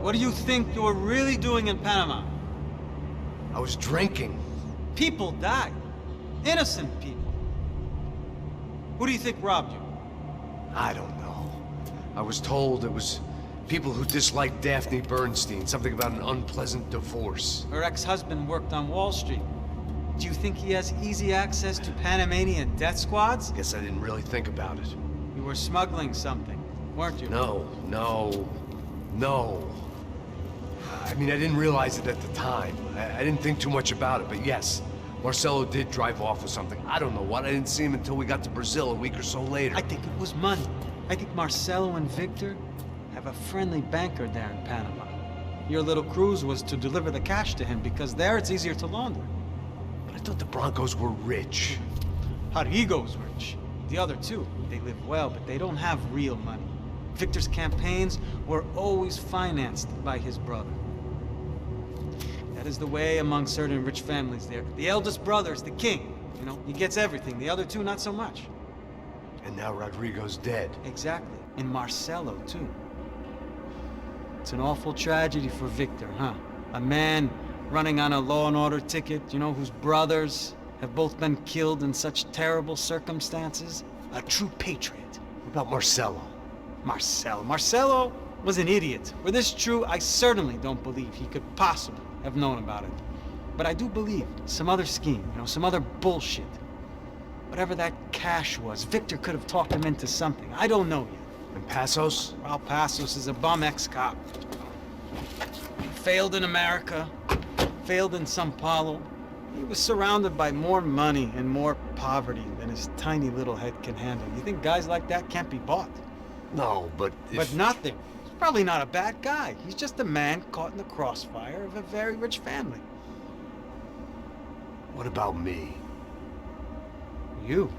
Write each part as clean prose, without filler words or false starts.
What do you think you were really doing in Panama? I was drinking. People died. Innocent people. Who do you think robbed you? I don't know. I was told it was people who disliked Daphne Bernstein, something about an unpleasant divorce. Her ex-husband worked on Wall Street. Do you think he has easy access to Panamanian death squads? Guess I didn't really think about it. You were smuggling something, weren't you? No. I mean, I didn't realize it at the time. I didn't think too much about it, but yes, Marcelo did drive off with something. I don't know what. I didn't see him until we got to Brazil a week or so later. I think it was money. I think Marcelo and Victor have a friendly banker there in Panama. Your little cruise was to deliver the cash to him because there it's easier to launder. But I thought the Broncos were rich. Rodrigo's rich. The other two, they live well, but they don't have real money. Victor's campaigns were always financed by his brother. That is the way among certain rich families there. The eldest brother's the king. You know, he gets everything. The other two, not so much. And now Rodrigo's dead. Exactly. And Marcelo, too. It's an awful tragedy for Victor, huh? A man running on a law and order ticket, you know, whose brothers have both been killed in such terrible circumstances. A true patriot. What about Marcelo? Marcelo was an idiot. Were this true, I certainly don't believe he could possibly have known about it. But I do believe some other scheme, you know, some other bullshit. Whatever that cash was, Victor could have talked him into something. I don't know yet. And Passos? Well, Passos is a bum ex-cop. Failed in America, failed in São Paulo. He was surrounded by more money and more poverty than his tiny little head can handle. You think guys like that can't be bought? No, but But nothing. He's probably not a bad guy. He's just a man caught in the crossfire of a very rich family. What about me? You.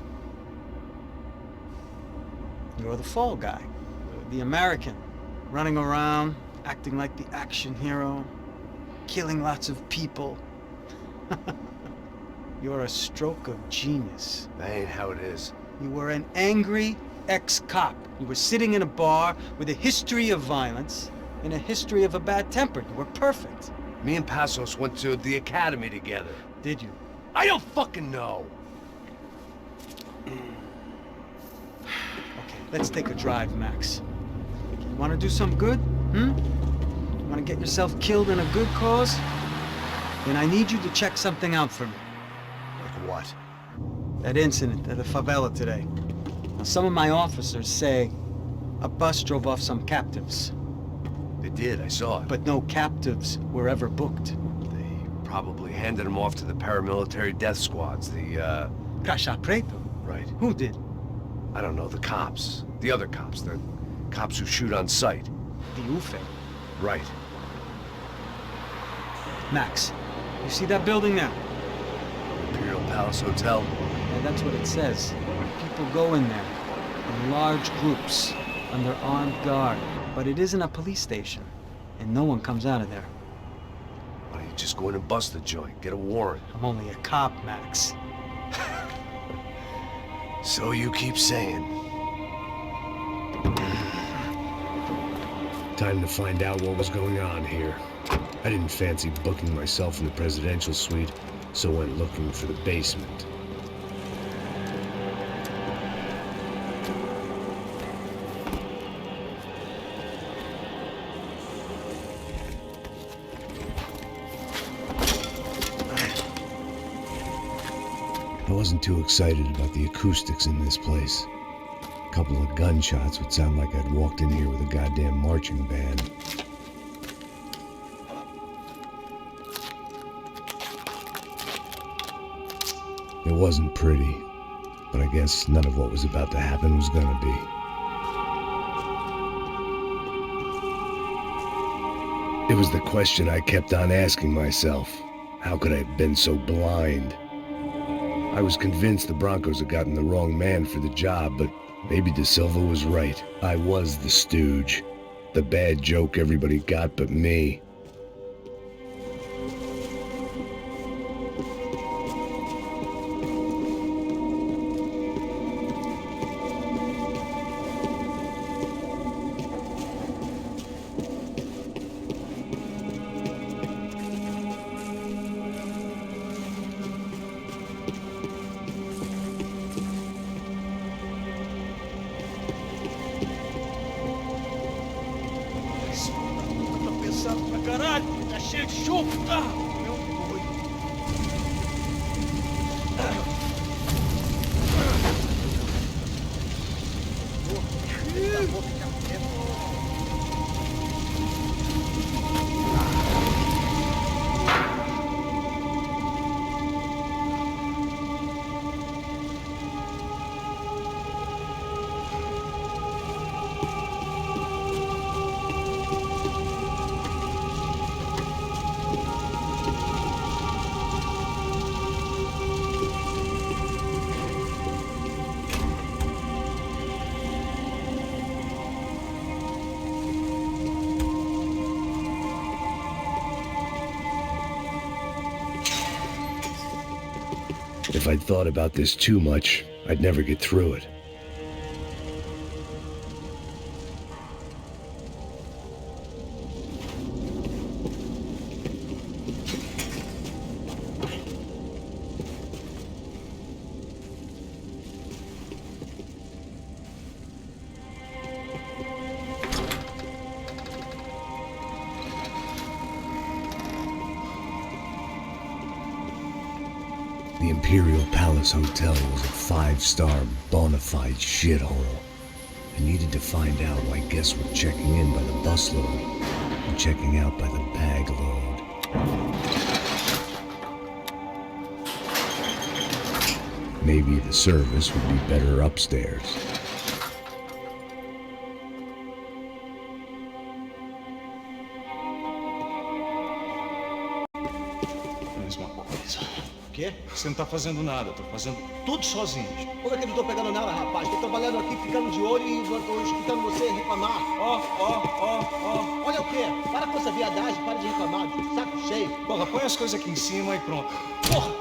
You're the fall guy. The American. Running around, acting like the action hero. Killing lots of people. You're a stroke of genius. That ain't how it is. You were an angry ex-cop. You were sitting in a bar with a history of violence and a history of a bad temper. You were perfect. Me and Passos went to the academy together. Did you? I don't fucking know. Okay, let's take a drive, Max. You want to do some good? You want to get yourself killed in a good cause? Then I need you to check something out for me. Like what? That incident at the favela today. Now, some of my officers say a bus drove off some captives. They did, I saw it. But no captives were ever booked. They probably handed them off to the paramilitary death squads, the, Caixa Preto? Right. Who did? I don't know, the cops. The other cops, the cops who shoot on sight. The UFE. Right. Max, you see that building there? Imperial Palace Hotel? Yeah, that's what it says. People go in there, in large groups, under armed guard. But it isn't a police station, and no one comes out of there. Why don't you just go in and bust the joint, get a warrant? I'm only a cop, Max. So you keep saying. Time to find out what was going on here. I didn't fancy booking myself in the presidential suite, so went looking for the basement. I wasn't too excited about the acoustics in this place. A couple of gunshots would sound like I'd walked in here with a goddamn marching band. It wasn't pretty, but I guess none of what was about to happen was gonna be. It was the question I kept on asking myself. How could I have been so blind? I was convinced the Broncos had gotten the wrong man for the job, but maybe De Silva was right. I was the stooge. The bad joke everybody got but me. caralho! Tá cheio de chumbo! Meu boi! If I'd thought about this too much, I'd never get through it. The Imperial Palace Hotel was a five-star bona fide shithole. I needed to find out why guests were checking in by the busload and checking out by the bag load. Maybe the service would be better upstairs. Mesma coisa. Quê? Você não tá fazendo nada, tô fazendo tudo sozinho. Como é que eu não tô pegando nada, rapaz? Tô trabalhando aqui, ficando de olho e tô escutando você reclamar. Ó. Olha o quê? Para com essa viadagem, para de reclamar, de saco cheio. Porra, põe as coisas aqui em cima e pronto. Porra!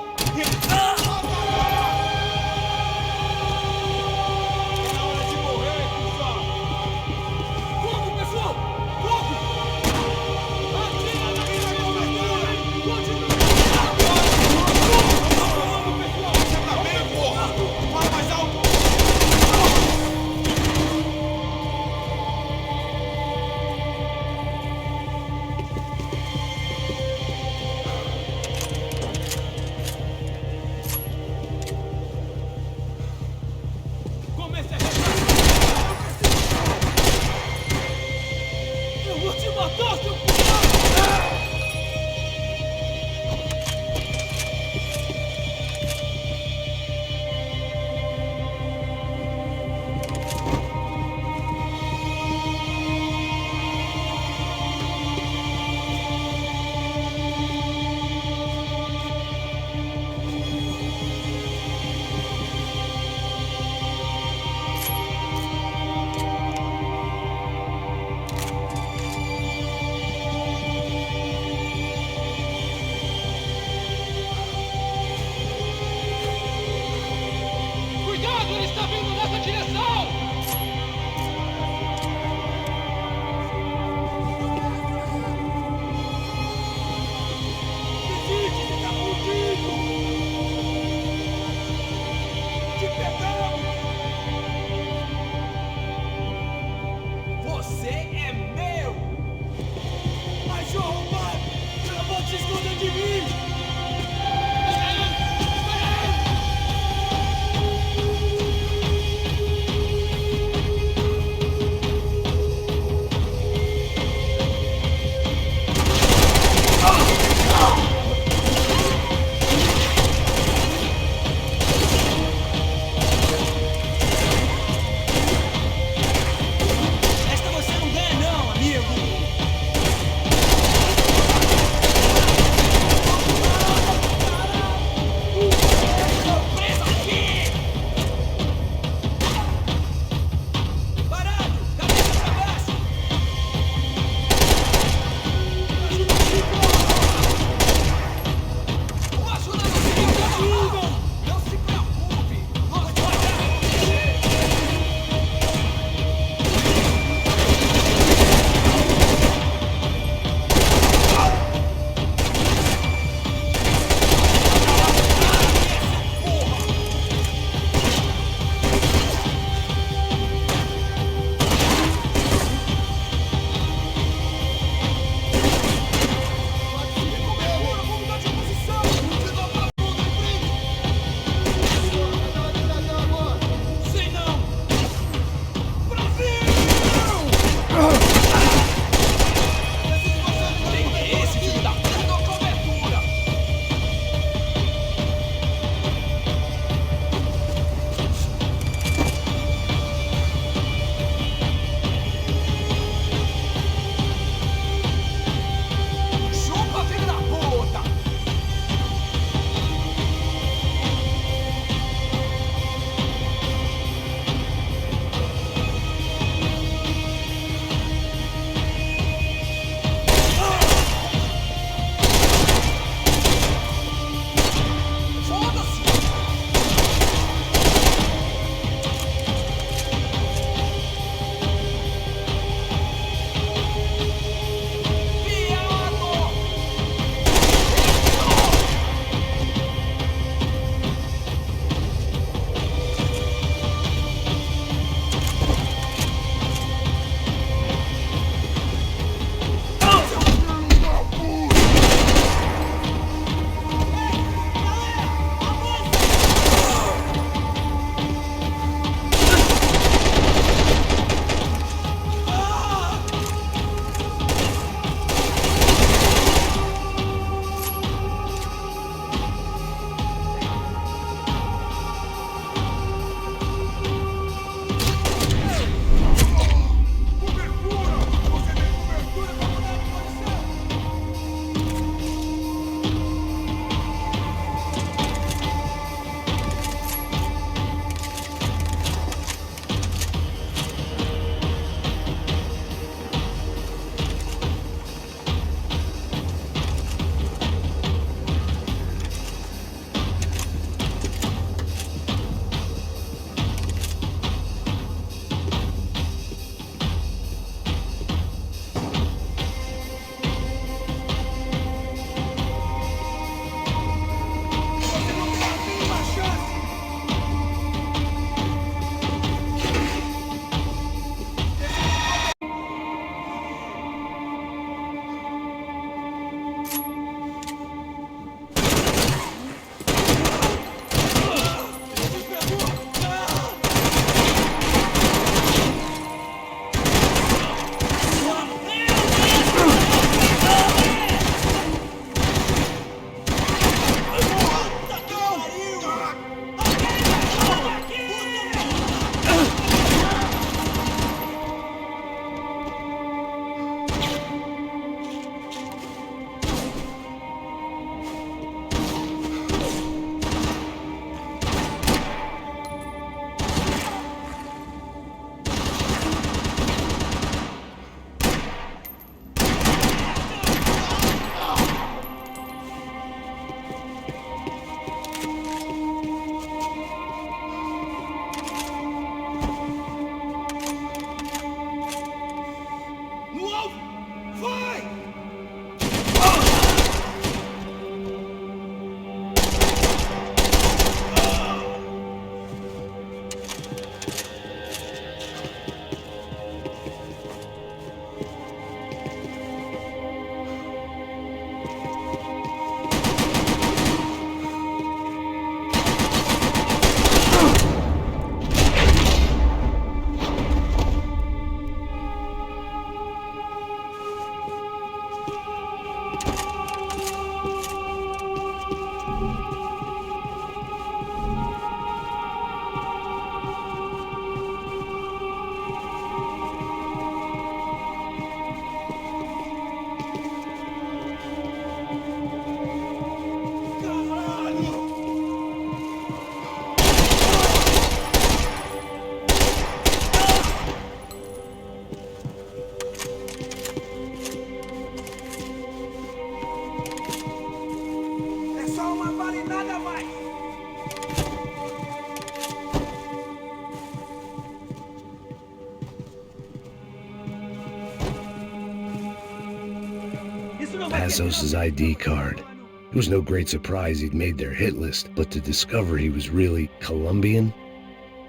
Passos's ID card. It was no great surprise he'd made their hit list, but to discover he was really Colombian?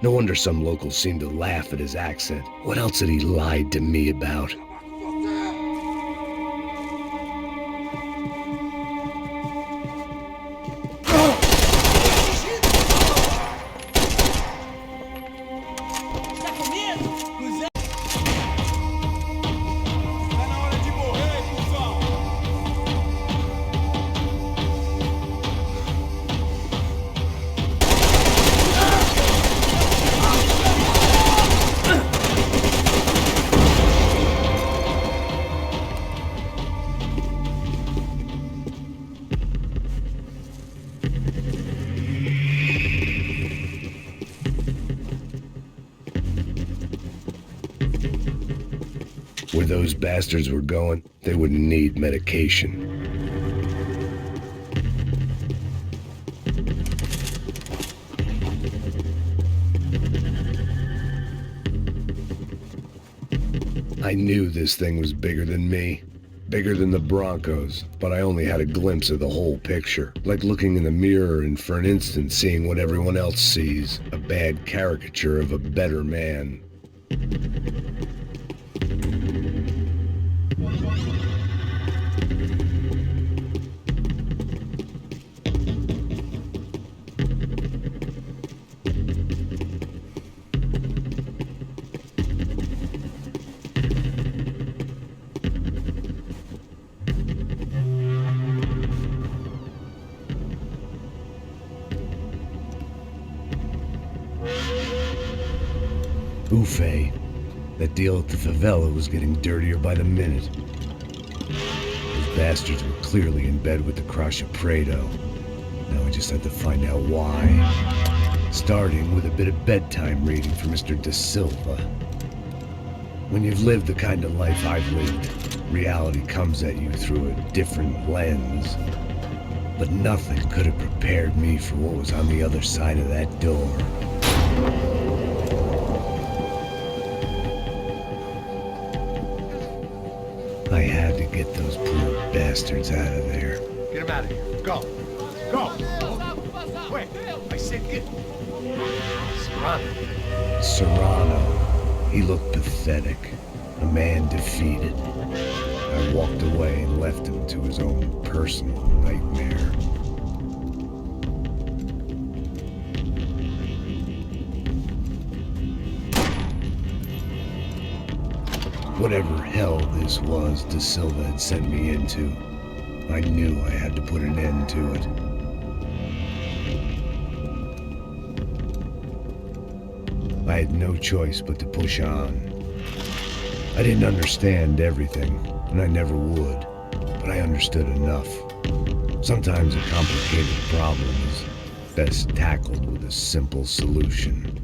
No wonder some locals seemed to laugh at his accent. What else had he lied to me about? Where those bastards were going, they wouldn't need medication. I knew this thing was bigger than me. Bigger than the Broncos, but I only had a glimpse of the whole picture. Like looking in the mirror and for an instant seeing what everyone else sees. A bad caricature of a better man. Buffet. That deal at the favela was getting dirtier by the minute. Those bastards were clearly in bed with the Crusher Prado. Now I just had to find out why. Starting with a bit of bedtime reading for Mr. Da Silva. When you've lived the kind of life I've lived, reality comes at you through a different lens. But nothing could have prepared me for what was on the other side of that door. I had to get those poor bastards out of there. Get him out of here. Go. Go. Quick. I said get... Serrano. Serrano. He looked pathetic. A man defeated. I walked away and left him to his own personal nightmare. Whatever hell this was Da Silva had sent me into, I knew I had to put an end to it. I had no choice but to push on. I didn't understand everything, and I never would, but I understood enough. Sometimes a complicated problem is best tackled with a simple solution.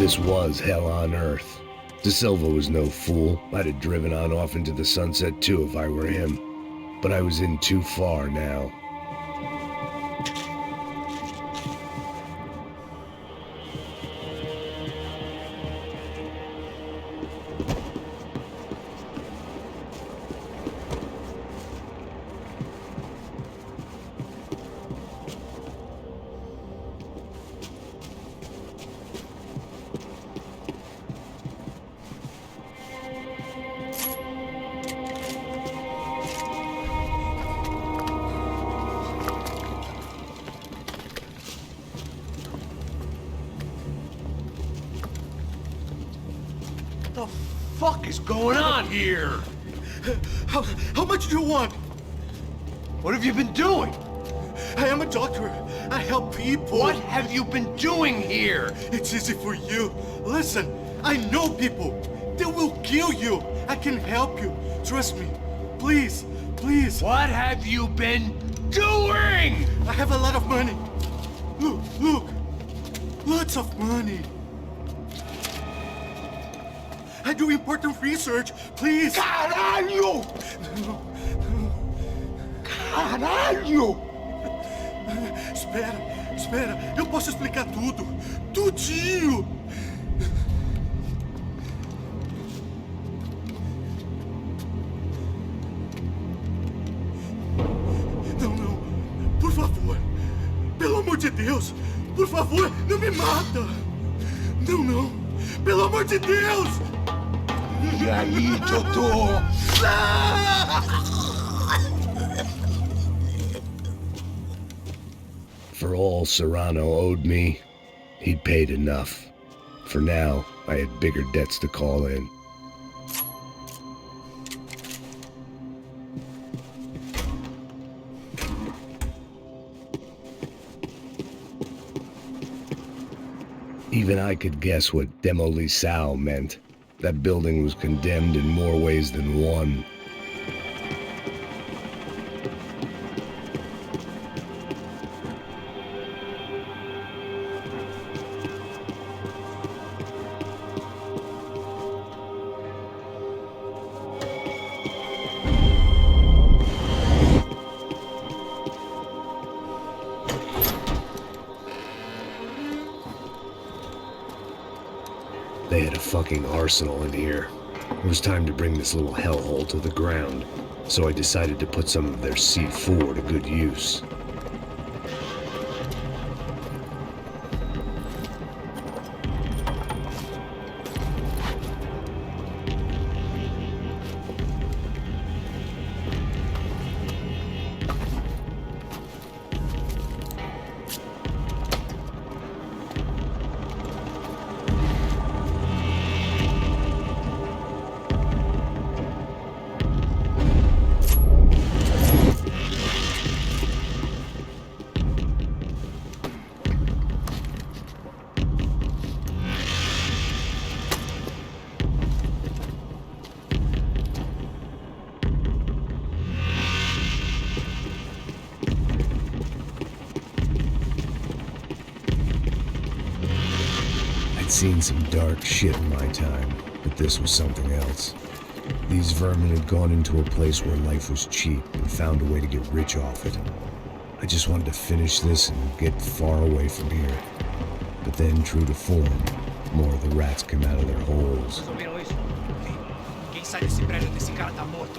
This was hell on earth. De Silva was no fool. I'd have driven on off into the sunset too if I were him. But I was in too far now. What the fuck is going on here? How much do you want? What have you been doing? I am a doctor. I help people. What have you been doing here? It's easy for you. Listen, I know people. They will kill you. I can help you. Trust me. Please, please. What have you been doing? I have a lot of money. Look, look. Lots of money. I do important research. Please. Caralho! Caralho! Espera, espera. Eu posso explicar tudo. Tudinho. Não, não. Por favor. Pelo amor de Deus. Por favor, não me mata. Não, não. Pelo amor de Deus. E aí, doutor? For all Serrano owed me, he'd paid enough. For now, I had bigger debts to call in. Even I could guess what demolissao meant. That building was condemned in more ways than one. They had a fucking arsenal in here. It was time to bring this little hellhole to the ground, so I decided to put some of their C4 to good use. I'd seen some dark shit in my time, but this was something else. These vermin had gone into a place where life was cheap and found a way to get rich off it. I just wanted to finish this and get far away from here. But then, true to form, more of the rats come out of their holes. Resolveram isso? Quem sai desse prédio desse cara tá morto?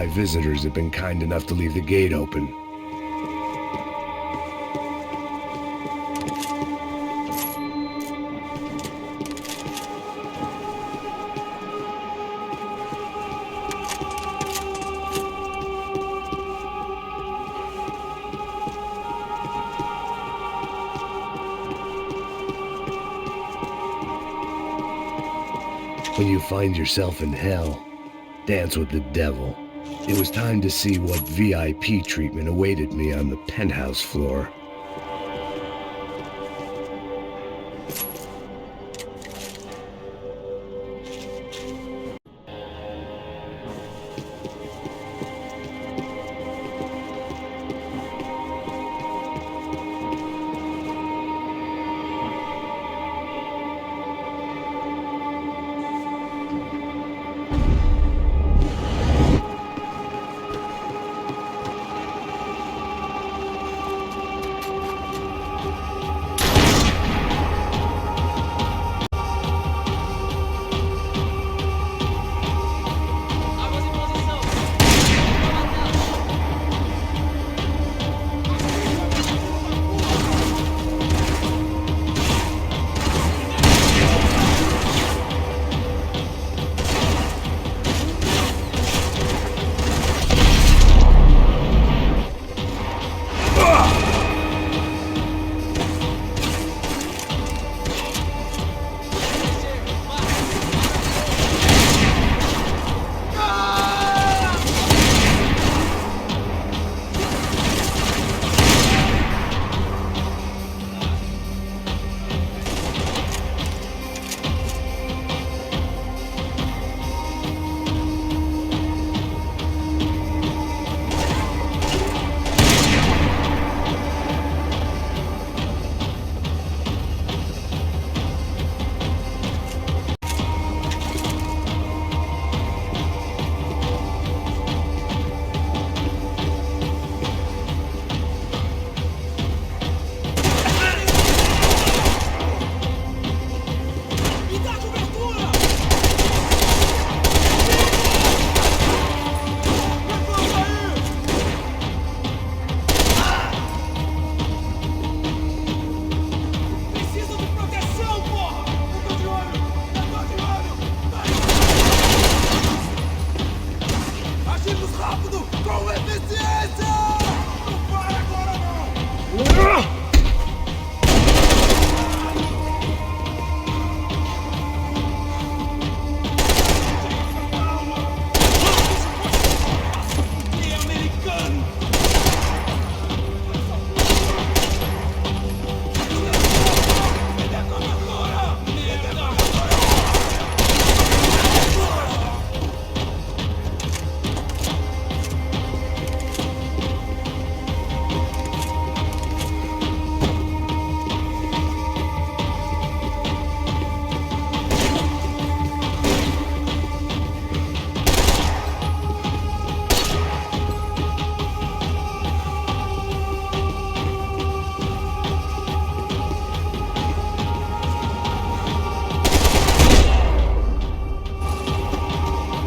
my visitors have been kind enough to leave the gate open. When you find yourself in hell, dance with the devil. It was time to see what VIP treatment awaited me on the penthouse floor.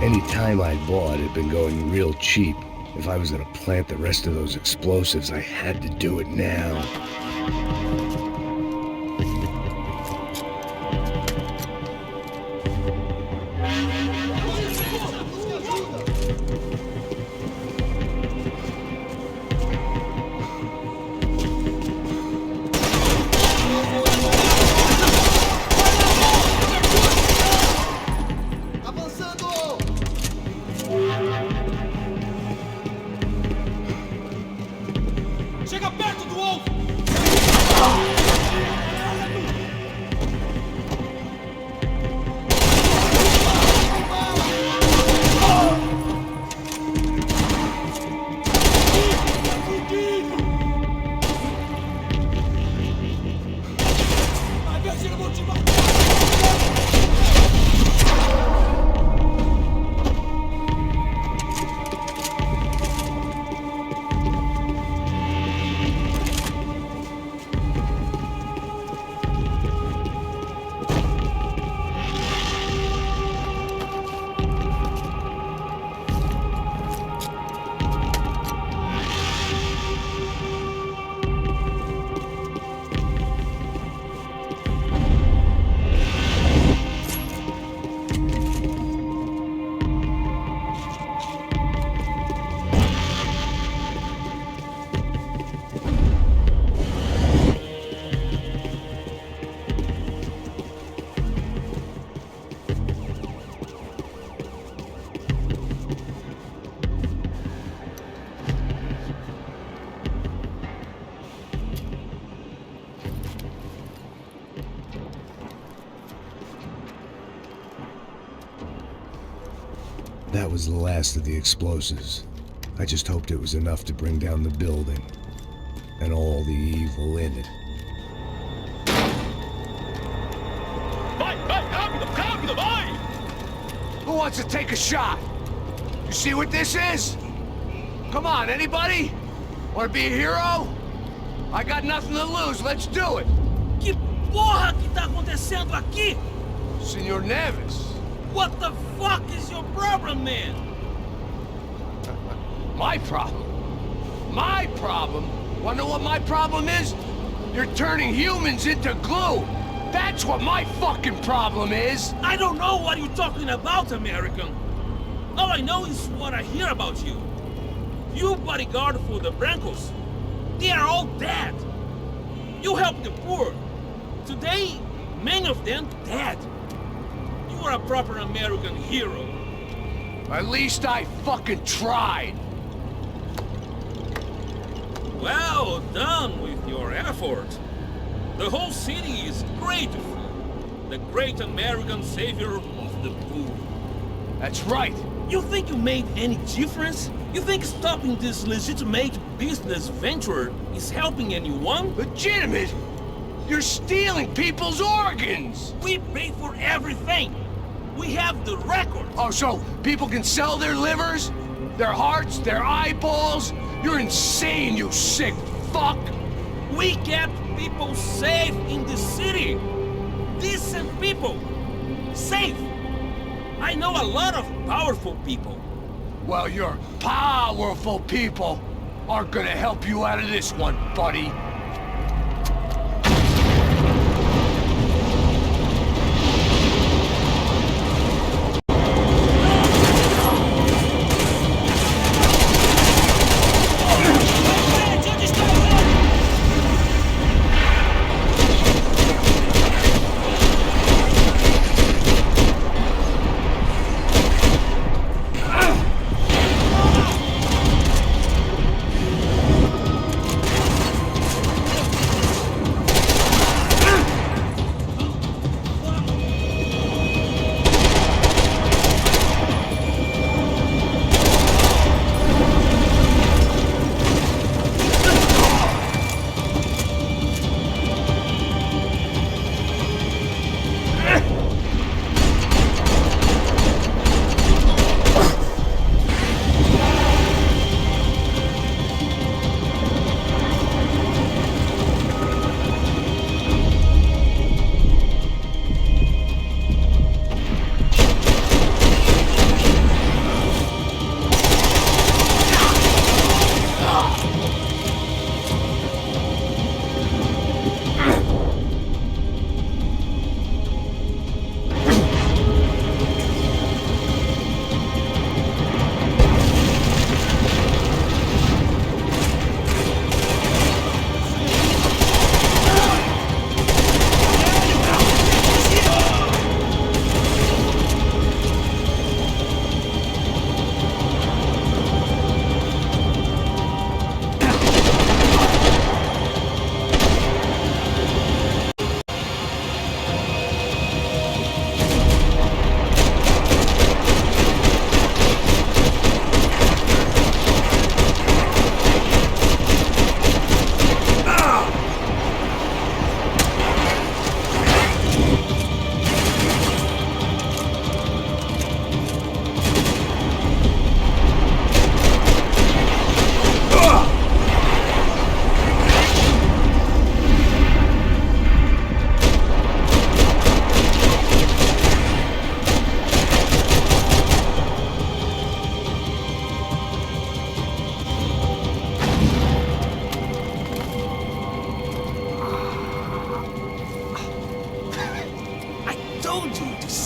Any time I bought had been going real cheap. If I was gonna plant the rest of those explosives, I had to do it now. Chega perto do ovo! That was the last of the explosives. I just hoped it was enough to bring down the building. And all the evil in it. Vai, vai, rápido, rápido, vai! Who wants to take a shot? You see what this is? Come on, anybody? Want to be a hero? I got nothing to lose, let's do it! Que porra que tá acontecendo aqui? Senor Neves. What the fuck is your problem, man? My problem? My problem? Wanna know what my problem is? You're turning humans into glue! That's what my fucking problem is! I don't know what you're talking about, American. All I know is what I hear about you. You bodyguard for the Brancos. They are all dead. You help the poor. Today, many of them dead. You are a proper American hero. At least I fucking tried! Well done with your effort. The whole city is grateful. The great American savior of the poor. That's right! You think you made any difference? You think stopping this legitimate business venture is helping anyone? Legitimate? You're stealing people's organs! We pay for everything. We have the record. Oh, so people can sell their livers? Their hearts? Their eyeballs? You're insane, you sick fuck! We kept people safe in the city. Decent people. Safe. I know a lot of powerful people. Well, your powerful people aren't gonna help you out of this one, buddy.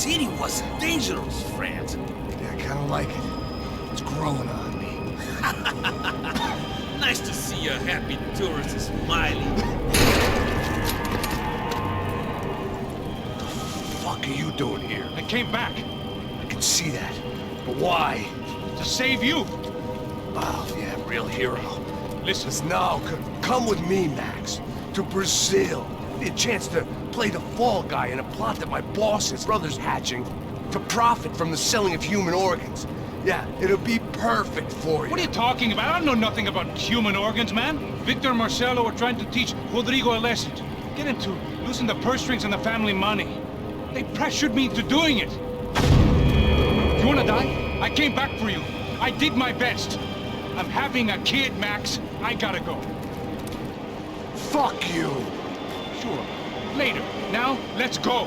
city was dangerous, friend. Yeah, I kinda like it. It's growing on me. Nice to see a happy tourist smiling. What the fuck are you doing here? I came back I can see that. But why? to save you. Oh, yeah, real hero. Listen, No, come with me, Max. To Brazil. A chance to play the fall guy in a plot that my boss's brother's hatching to profit from the selling of human organs. Yeah, it'll be perfect for you. What are you talking about? I don't know nothing about human organs, man. Victor and Marcelo are trying to teach Rodrigo a lesson. Get into losing the purse strings and the family money. They pressured me into doing it. You wanna die? I came back for you. I did my best. I'm having a kid, Max. I gotta go. Fuck you! Sure. Later. Now, let's go.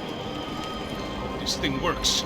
This thing works.